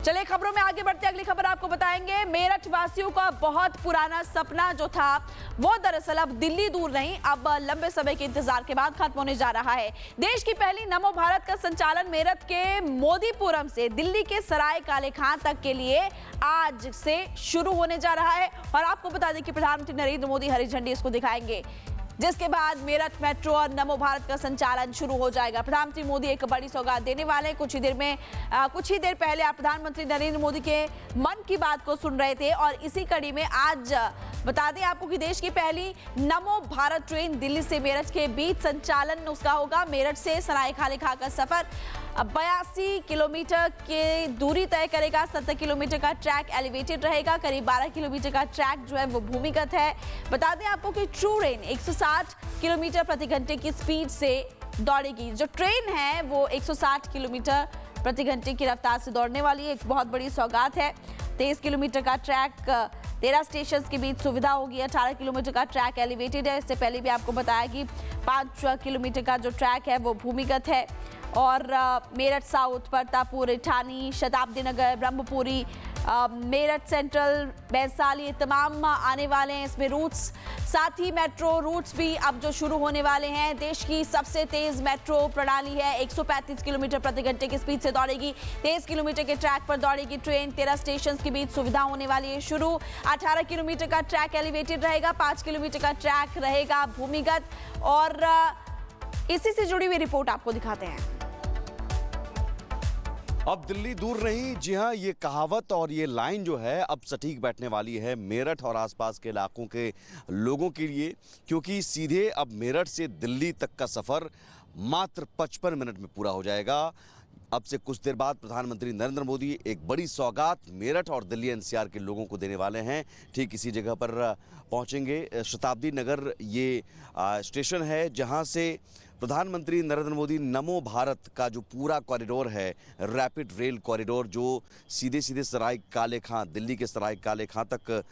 चलिए खबरों में आगे बढ़ते अगली खबर आपको बताएंगे। मेरठ वासियों का बहुत पुराना सपना जो था वो दरअसल अब दिल्ली दूर नहीं, अब लंबे समय के इंतजार के बाद खत्म होने जा रहा है। देश की पहली नमो भारत का संचालन मेरठ के मोदीपुरम से दिल्ली के सराय काले खां तक के लिए आज से शुरू होने जा रहा है और आपको बता दें कि प्रधानमंत्री नरेंद्र मोदी हरी झंडी इसको दिखाएंगे, जिसके बाद मेरठ मेट्रो और नमो भारत का संचालन शुरू हो जाएगा। प्रधानमंत्री मोदी एक बड़ी सौगात देने वाले हैं। कुछ ही देर पहले आप प्रधानमंत्री नरेंद्र मोदी के मन की बात को सुन रहे थे और इसी कड़ी में आज बता दें आपको कि देश की पहली नमो भारत ट्रेन दिल्ली से मेरठ के बीच संचालन उसका होगा। मेरठ से सराय काले खां का सफर 82 किलोमीटर की दूरी तय करेगा। 70 किलोमीटर का ट्रैक एलिवेटेड रहेगा, करीब 12 किलोमीटर का ट्रैक जो है वो भूमिगत है। बता दें आपको कि ट्रू ट्रेन 160 किलोमीटर प्रति घंटे की स्पीड से दौड़ेगी। जो ट्रेन है वो 160 किलोमीटर प्रति घंटे की रफ्तार से दौड़ने वाली है। एक बहुत बड़ी सौगात है। 23 किलोमीटर का ट्रैक, 13 स्टेशन के बीच सुविधा होगी। 18 किलोमीटर का ट्रैक एलिवेटेड है। इससे पहले भी आपको बताया कि 5 किलोमीटर का जो ट्रैक है वो भूमिगत है। और मेरठ साउथ, परतापुर, इठानी, शताब्दी नगर, ब्रह्मपुरी, मेरठ सेंट्रल, वैशाली, ये तमाम आने वाले हैं इसमें रूट्स। साथ ही मेट्रो रूट्स भी अब जो शुरू होने वाले हैं। देश की सबसे तेज मेट्रो प्रणाली है। 135 किलोमीटर प्रति घंटे की स्पीड से दौड़ेगी। 23 किलोमीटर के ट्रैक पर दौड़ेगी ट्रेन। 13 स्टेशन के बीच सुविधा होने वाली है शुरू। 18 किलोमीटर का ट्रैक एलिवेटेड रहेगा। 5 किलोमीटर का ट्रैक रहेगा भूमिगत। और इसी से जुड़ी हुई रिपोर्ट आपको दिखाते हैं। अब दिल्ली दूर नहीं, जी हाँ, ये कहावत और ये लाइन जो है अब सटीक बैठने वाली है मेरठ और आसपास के इलाकों के लोगों के लिए, क्योंकि सीधे अब मेरठ से दिल्ली तक का सफ़र मात्र 55 मिनट में पूरा हो जाएगा। अब से कुछ देर बाद प्रधानमंत्री नरेंद्र मोदी एक बड़ी सौगात मेरठ और दिल्ली एनसीआर के लोगों को देने वाले हैं। ठीक इसी जगह पर पहुंचेंगे। शताब्दी नगर ये स्टेशन है जहां से प्रधानमंत्री नरेंद्र मोदी नमो भारत का जो पूरा कॉरिडोर है, रैपिड रेल कॉरिडोर जो सीधे सीधे सराय काले खां, दिल्ली के सराय काले खां तक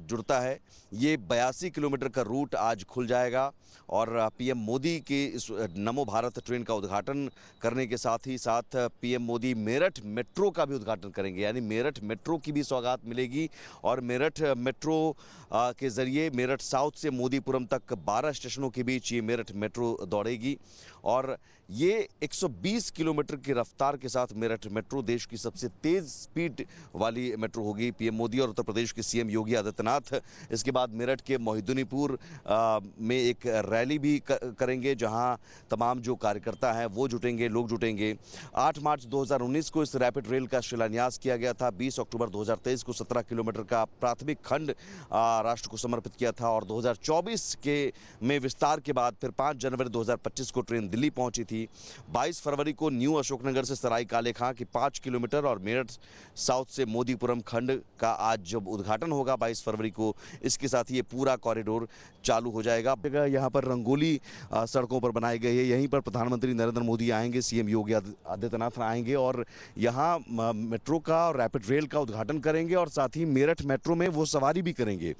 जुड़ता है, ये 82 किलोमीटर का रूट आज खुल जाएगा। और पीएम मोदी के इस नमो भारत ट्रेन का उद्घाटन करने के साथ ही साथ पीएम मोदी मेरठ मेट्रो का भी उद्घाटन करेंगे, यानी मेरठ मेट्रो की भी सौगात मिलेगी। और मेरठ मेट्रो के ज़रिए मेरठ साउथ से मोदीपुरम तक 12 स्टेशनों के बीच ये मेरठ मेट्रो दौड़ेगी। और ये 120 किलोमीटर की रफ्तार के साथ मेरठ मेट्रो देश की सबसे तेज़ स्पीड वाली मेट्रो होगी। पीएम मोदी और उत्तर प्रदेश के सीएम योगी आदित्यनाथ इसके बाद मेरठ के मोहिद्दीनपुर में एक रैली भी करेंगे, जहां तमाम जो कार्यकर्ता हैं वो जुटेंगे, लोग जुटेंगे। 8 मार्च 2019 को इस रैपिड रेल का शिलान्यास किया गया था। 20 अक्टूबर 2023 को 17 किलोमीटर का प्राथमिक खंड राष्ट्र को समर्पित किया था। और 2024 के में विस्तार के बाद फिर 5 जनवरी 2025 को ट्रेन दिल्ली पहुंची थी। 22 फरवरी को न्यू अशोकनगर से सराय काले खां की 5 किलोमीटर और मेरठ साउथ से मोदीपुरम खंड का आज जब उद्घाटन होगा 22 फरवरी को, इसके साथ ये पूरा कॉरिडोर चालू हो जाएगा। यहाँ पर रंगोली सड़कों पर बनाई गई है। यहीं पर प्रधानमंत्री नरेंद्र मोदी आएंगे, सीएम योगी आदित्यनाथ आएंगे और यहाँ मेट्रो का और रैपिड रेल का उद्घाटन करेंगे और साथ ही मेरठ मेट्रो में वो सवारी भी करेंगे।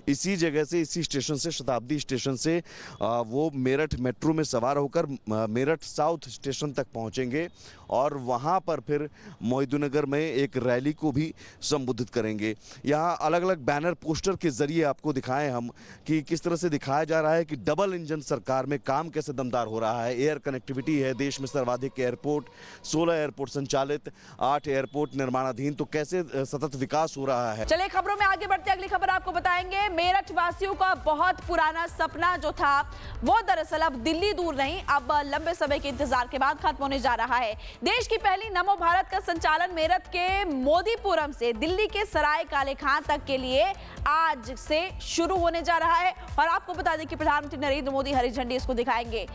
इसी जगह से, इसी स्टेशन से, शताब्दी स्टेशन से वो मेरठ मेट्रो में सवार होकर मेरठ साउथ स्टेशन तक पहुंचेंगे और वहां पर फिर मोहिद्दीनगर में एक रैली को भी संबोधित करेंगे। यहाँ अलग अलग बैनर पोस्टर के जरिए आपको दिखाएं हम कि किस तरह से दिखाया जा रहा है कि डबल इंजन सरकार में काम कैसे दमदार हो रहा है। एयर कनेक्टिविटी है, देश में सर्वाधिक एयरपोर्ट, 16 एयरपोर्ट संचालित, 8 एयरपोर्ट निर्माणाधीन, तो कैसे सतत विकास हो रहा है। चलिए खबरों में आगे बढ़ते अगली खबर आपको बताएंगे। मेरठ वासियों का बहुत पुराना सपना जो था वो दरअसल अब दिल्ली दूर नहीं, अब लंबे समय के इंतजार के बाद खत्म होने जा रहा है। देश की पहली नमो भारत का संचालन मेरठ के मोदीपुरम से दिल्ली के सराय काले खां तक के लिए आज से शुरू होने जा रहा है और आपको बता दें कि प्रधानमंत्री नरेंद्र मोदी हरी झंडी इसको दिखाएंगे,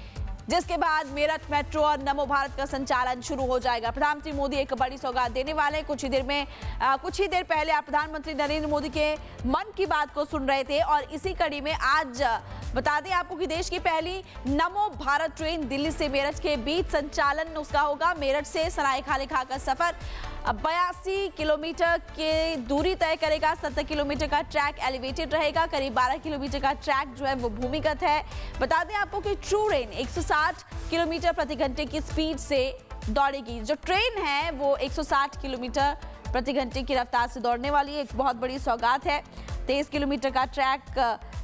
जिसके बाद मेरठ मेट्रो और नमो भारत का संचालन शुरू हो जाएगा। प्रधानमंत्री मोदी एक बड़ी सौगात देने वाले हैं। कुछ ही देर पहले आप प्रधानमंत्री नरेंद्र मोदी के मन की बात को सुन रहे थे और इसी कड़ी में आज बता दें आपको कि देश की पहली नमो भारत ट्रेन दिल्ली से मेरठ के बीच संचालन उसका होगा। मेरठ से सराय काले खां का सफर 82 किलोमीटर की दूरी तय करेगा। 70 किलोमीटर का ट्रैक एलिवेटेड रहेगा, करीब 12 किलोमीटर का ट्रैक जो है वो भूमिगत है। बता दें आपको कि ट्रू ट्रेन 160 किलोमीटर प्रति घंटे की स्पीड से दौड़ेगी। जो ट्रेन है वो 160 किलोमीटर प्रति घंटे की रफ्तार से दौड़ने वाली एक बहुत बड़ी सौगात है। 23 किलोमीटर का ट्रैक,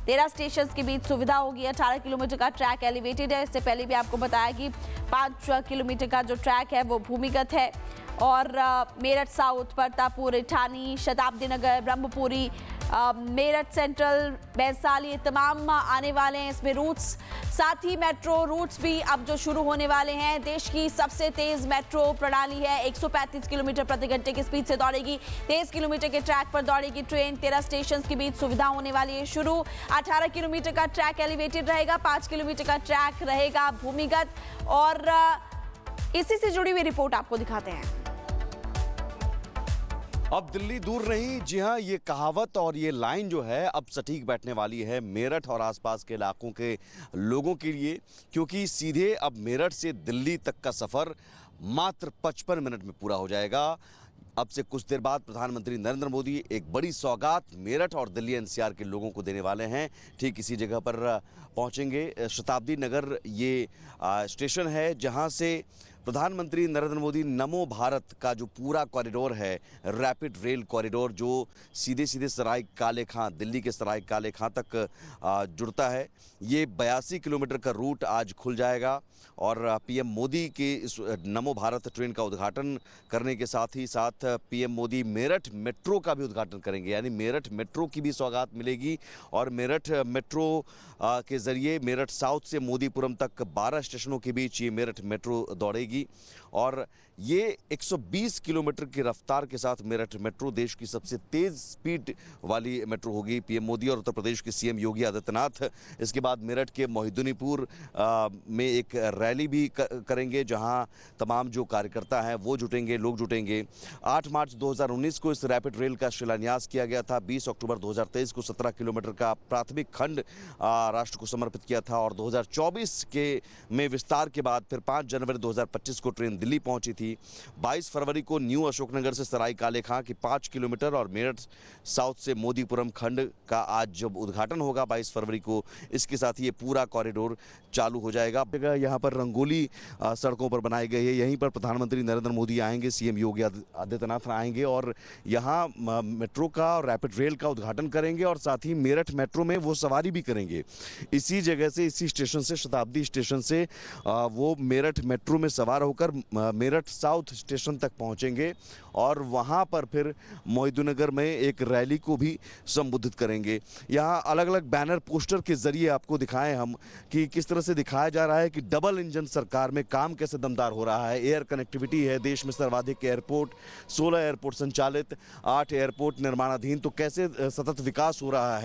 13 स्टेशन के बीच सुविधा होगी। 18 किलोमीटर का ट्रैक एलिवेटेड है। इससे पहले भी आपको बताया कि 5 किलोमीटर का जो ट्रैक है वो भूमिगत है। और मेरठ साउथ, परतापुर, इठानी, शताब्दी नगर, ब्रह्मपुरी, मेरठ सेंट्रल, वैशाली, तमाम आने वाले हैं इसमें रूट्स। साथ ही मेट्रो रूट्स भी अब जो शुरू होने वाले हैं। देश की सबसे तेज मेट्रो प्रणाली है। 135 किलोमीटर प्रति घंटे की स्पीड से दौड़ेगी। 23 किलोमीटर के ट्रैक पर दौड़ेगी ट्रेन। 13 स्टेशन के बीच सुविधा होने वाली है शुरू। 18 किलोमीटर का ट्रैक एलिवेटेड रहेगा। 5 किलोमीटर का ट्रैक रहेगा भूमिगत। और इसी से जुड़ी हुई रिपोर्ट आपको दिखाते हैं। अब दिल्ली दूर नहीं, जी हाँ, ये कहावत और ये लाइन जो है अब सटीक बैठने वाली है मेरठ और आसपास के इलाकों के लोगों के लिए, क्योंकि सीधे अब मेरठ से दिल्ली तक का सफ़र मात्र 55 मिनट में पूरा हो जाएगा। अब से कुछ देर बाद प्रधानमंत्री नरेंद्र मोदी एक बड़ी सौगात मेरठ और दिल्ली एनसीआर के लोगों को देने वाले हैं। ठीक इसी जगह पर पहुंचेंगे। शताब्दी नगर ये स्टेशन है जहां से प्रधानमंत्री नरेंद्र मोदी नमो भारत का जो पूरा कॉरिडोर है, रैपिड रेल कॉरिडोर जो सीधे सीधे सराय काले खां, दिल्ली के सराय काले खां तक जुड़ता है, ये 82 किलोमीटर का रूट आज खुल जाएगा। और पीएम मोदी के इस नमो भारत ट्रेन का उद्घाटन करने के साथ ही साथ पीएम मोदी मेरठ मेट्रो का भी उद्घाटन करेंगे, यानी मेरठ मेट्रो की भी सौगात मिलेगी। और मेरठ मेट्रो के जरिए मेरठ साउथ से मोदीपुरम तक 12 स्टेशनों के बीच ये मेरठ मेट्रो दौड़ेगी। और ये 120 किलोमीटर की रफ्तार के साथ मेरठ मेट्रो देश की सबसे तेज स्पीड वाली मेट्रो होगी। पीएम मोदी और उत्तर प्रदेश के सीएम योगी आदित्यनाथ इसके बाद मेरठ के मोहिद्दीनपुर में एक रैली भी करेंगे, जहां तमाम जो कार्यकर्ता हैं वो जुटेंगे, लोग जुटेंगे। 8 मार्च 2019 को इस रैपिड रेल का शिलान्यास किया गया था। 20 अक्टूबर 2023 को 17 किलोमीटर का प्राथमिक खंड राष्ट्र को समर्पित किया था। और 2024 में विस्तार के बाद फिर 5 जनवरी 2025 को ट्रेन दिल्ली पहुंची थी। 22 फरवरी को न्यू अशोकनगर से सराय काले खां की 5 किलोमीटर और मेरठ साउथ से मोदीपुरम खंड का आज जब उद्घाटन होगा 22 फरवरी को, इसके साथ ये पूरा कॉरिडोर चालू हो जाएगा। यहाँ पर रंगोली सड़कों पर बनाई गई है। यहीं पर प्रधानमंत्री नरेंद्र मोदी आएंगे, सीएम योगी आदित्यनाथ आएंगे और यहाँ मेट्रो का और रैपिड रेल का उद्घाटन करेंगे और साथ ही मेरठ मेट्रो में वो सवारी भी करेंगे। इसी जगह से, इसी स्टेशन से, शताब्दी स्टेशन से वो मेरठ मेट्रो में सवार होकर मेरठ साउथ स्टेशन तक पहुंचेंगे और वहां पर फिर मोहिद्दीनगर में एक रैली को भी संबोधित करेंगे। यहाँ अलग अलग बैनर पोस्टर के जरिए आपको दिखाएं हम कि किस तरह से दिखाया जा रहा है कि डबल इंजन सरकार में काम कैसे दमदार हो रहा है। एयर कनेक्टिविटी है, देश में सर्वाधिक एयरपोर्ट, 16 एयरपोर्ट संचालित, 8 एयरपोर्ट निर्माणाधीन, तो कैसे सतत विकास हो रहा है।